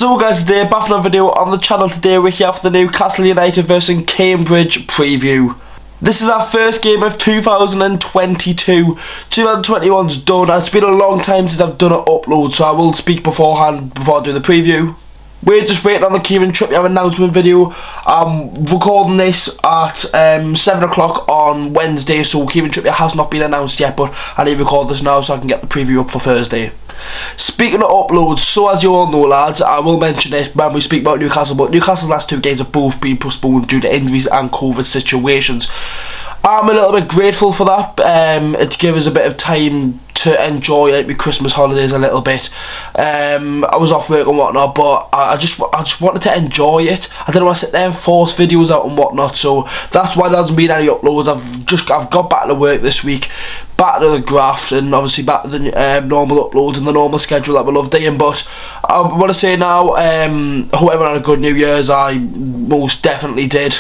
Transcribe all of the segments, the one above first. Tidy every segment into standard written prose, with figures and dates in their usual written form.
So guys, today back for another video on the channel. Today we're here for the Newcastle United versus Cambridge preview. This is our first game of 2022. 2021's done. It's been a long time since I've done an upload, so I will speak beforehand before I do the preview. We're just waiting on the Kieran Trippier announcement video. I'm recording this at 7 o'clock on Wednesday, so Kieran Trippier has not been announced yet, but I need to record this now so I can get the preview up for Thursday. Speaking of uploads, so as you all know lads, I will mention it when we speak about Newcastle, but Newcastle's last two games have both been postponed due to injuries and COVID situations. I'm a little bit grateful for that. It gives us a bit of time to enjoy like my Christmas holidays a little bit. I was off work and whatnot, but I just wanted to enjoy it. I didn't want to sit there and force videos out and whatnot, so that's why there hasn't been any uploads. I've got back to work this week, back to the graft, and obviously back to the normal uploads and the normal schedule that we love doing. But I want to say now, I hope everyone had a good New Year's. I most definitely did.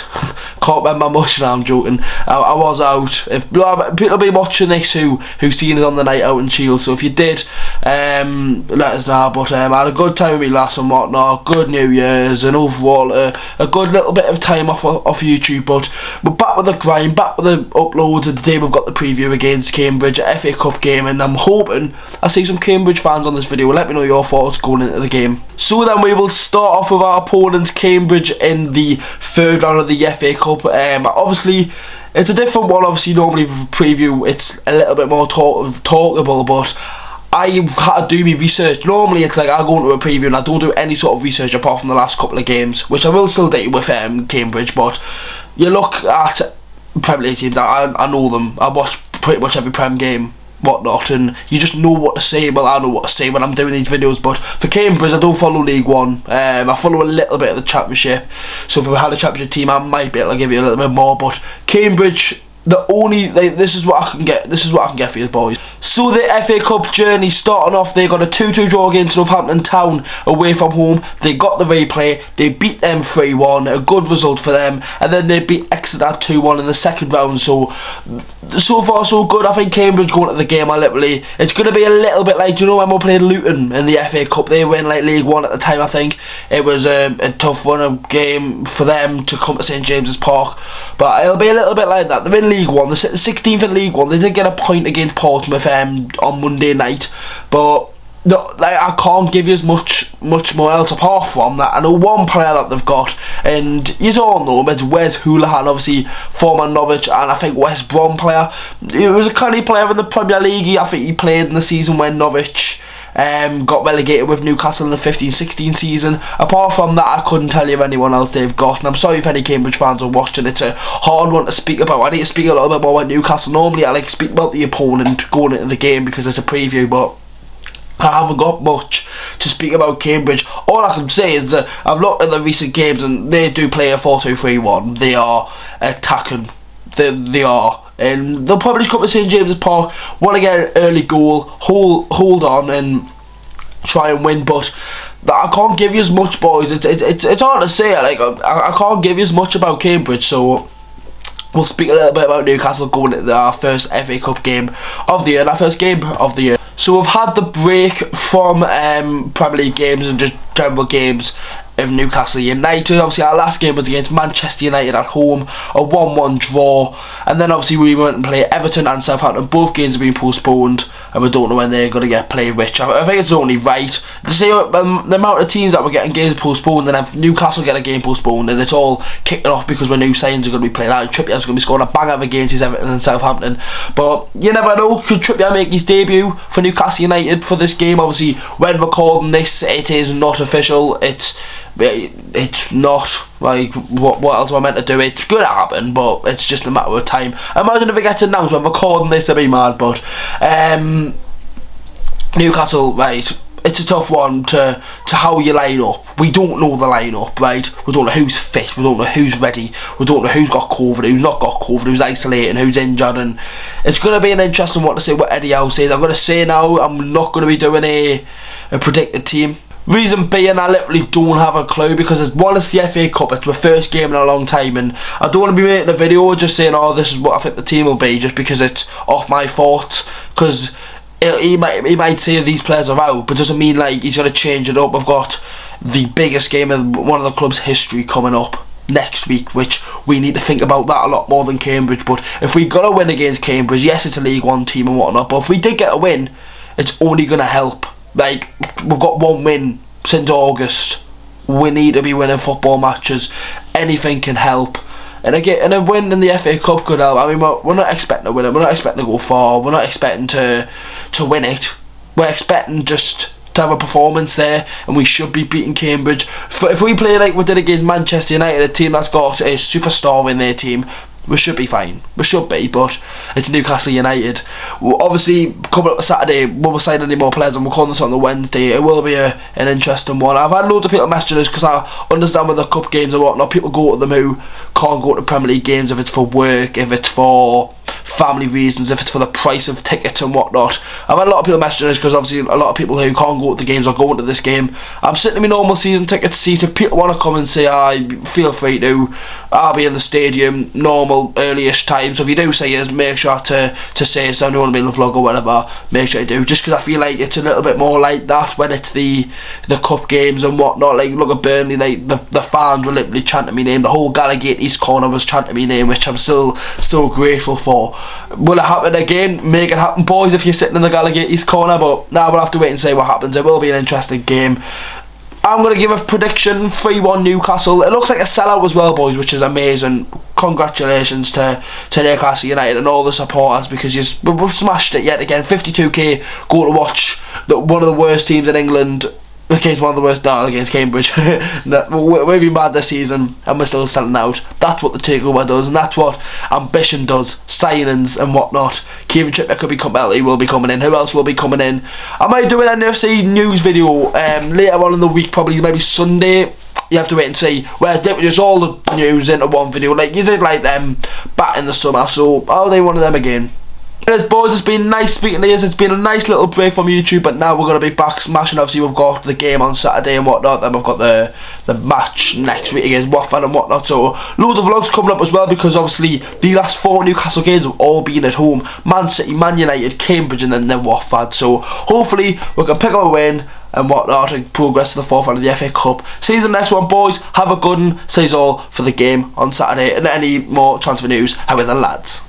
Can't remember much now, I'm joking. I was out. If people will be watching this who've seen it on the night out in Shields, so if you did, let us know. But I had a good time with me last and whatnot, good New Year's, and overall a good little bit of time off YouTube. But we're back with the grind, back with the uploads, and today we've got the preview against Cambridge, a FA Cup game, and I'm hoping I see some Cambridge fans on this video. Let me know your thoughts going into the game. So then we will start off with our opponents, Cambridge, in the third round of the FA Cup. Obviously it's a different one. Obviously normally for preview it's a little bit more talkable, but I've had to do my research. Normally it's like I go into a preview and I don't do any sort of research apart from the last couple of games, which I will still do with Cambridge. But you look at Premier League teams, I know them. I watch pretty much every Prem game, whatnot, and you just know what to say. Well, I know what to say when I'm doing these videos. But for Cambridge, I don't follow League One. I follow a little bit of the Championship, so if we had a Championship team I might be able to give you a little bit more. But Cambridge, this is what I can get. This is what I can get for you boys. So the FA Cup journey starting off, they got a 2-2 draw against Northampton Town away from home. They got the replay, they beat them 3-1, a good result for them, and then they beat Exeter 2-1 in the second round. So far so good. I think Cambridge going to the game, it's going to be a little bit like, you know, when we played Luton in the FA Cup, they were in like League One at the time. I think it was a tough run of game for them to come to St James's Park, but it'll be a little bit like that. They're in League One, they're 16th in League One. They did get a point against Portsmouth on Monday night, but no, like, I can't give you as much more else apart from that. I know one player that they've got, and you all know him, it's Wes Hoolahan, obviously former Norwich and I think West Brom player. He was a canny player in the Premier League. I think he played in the season when Norwich got relegated with Newcastle in the 15-16 season. Apart from that, I couldn't tell you anyone else they've got, and I'm sorry if any Cambridge fans are watching. It's a hard one to speak about. I need to speak a little bit more about Newcastle. Normally I like to speak about the opponent going into the game because it's a preview, but I haven't got much to speak about Cambridge. All I can say is that I've looked at the recent games and they do play a 4-2-3-1. They are attacking. They are. And they'll probably come to St James's Park, want to get an early goal, hold on and try and win. But I can't give you as much, boys. It's hard to say. Like I can't give you as much about Cambridge. So we'll speak a little bit about Newcastle going into our first FA Cup game of the year, our first game of the year. So we've had the break from Premier League games and just general games of Newcastle United. Obviously our last game was against Manchester United at home, a 1-1 draw, and then obviously we went and played Everton and Southampton. Both games have been postponed and we don't know when they're going to get played, which I think it's only right to say. The amount of teams that were getting games postponed, and if Newcastle get a game postponed, and it's all kicking off because we new signings are going to be playing out. Trippier's going to be scoring a banger against his Everton and Southampton, but you never know, could Trippier make his debut for Newcastle United for this game? Obviously when recording this it is not official. It's not like what else am I meant to do? It's going to happen, but it's just a matter of time. Imagine if it gets announced when recording this, I'd be mad. But Newcastle, right, it's a tough one to how you line up. We don't know the lineup, right? We don't know who's fit, we don't know who's ready, we don't know who's got COVID, who's not got COVID, who's isolating, who's injured, and it's going to be an interesting one to see what Eddie Howe says. I'm going to say now, I'm not going to be doing a predicted team. Reason being, I literally don't have a clue, because it's the FA Cup, it's my first game in a long time, and I don't want to be making a video just saying, oh, this is what I think the team will be, just because it's off my thoughts, because he might say these players are out, but doesn't mean like he's going to change it up. I've got the biggest game of one of the club's history coming up next week, which we need to think about that a lot more than Cambridge. But if we got a win against Cambridge, yes, it's a League One team and whatnot, but if we did get a win, it's only going to help. Like, we've got one win since August. We need to be winning football matches. Anything can help. And again, a win in the FA Cup could help. I mean, we're not expecting to win it. We're not expecting to go far. We're not expecting to win it. We're expecting just to have a performance there, and we should be beating Cambridge. If we play like we did against Manchester United, a team that's got a superstar in their team, we should be fine. We should be, but it's Newcastle United. Obviously, coming up Saturday, we won't sign any more players, and we'll call this on the Wednesday. It will be an interesting one. I've had loads of people messaging us because I understand with the cup games and whatnot, people go to them who can't go to Premier League games if it's for work, if it's for family reasons, if it's for the price of tickets and whatnot. I've had a lot of people messaging us because obviously a lot of people who can't go to the games are going to this game. I'm sitting in my normal season ticket seat. If people want to come and say hi, feel free to. I'll be in the stadium normal early-ish time, so if you do say yes, make sure to say so. You want to be in the vlog or whatever, make sure you do, just because I feel like it's a little bit more like that when it's the cup games and whatnot. Like, look at Burnley, like the fans were literally chanting my name. The whole Gallagher East corner was chanting my name, which I'm still so grateful for. Will it happen again? Make it happen, boys, if you're sitting in the Gallagher East corner. But now we'll have to wait and see what happens. It will be an interesting game. I'm going to give a prediction, 3-1 Newcastle. It looks like a sellout as well, boys, which is amazing. Congratulations to Newcastle United and all the supporters, because we've smashed it yet again. 52k go to watch one of the worst teams in England against one of the worst, against Cambridge. We've been bad this season and we're still selling out. That's what the takeover does, and that's what ambition does. Signings and whatnot. Kieran Trippier could be coming. He will be coming in. Who else will be coming in? I might do an NUFC news video later on in the week, probably maybe Sunday. You have to wait and see. Whereas just all the news into one video, like you did like them back in the summer. So I'll do one of them again. Anyways, boys, it's been nice speaking to you. It's been a nice little break from YouTube, but now we're going to be back smashing. Obviously, we've got the game on Saturday and whatnot, then we've got the match next week against Watford and whatnot, so loads of vlogs coming up as well, because obviously the last 4 Newcastle games have all been at home. Man City, Man United, Cambridge and then Watford, so hopefully we can pick up a win and whatnot and progress to the 4th round of the FA Cup. See you in the next one, boys. Have a good one. See you all for the game on Saturday, and any more transfer news, how are the lads?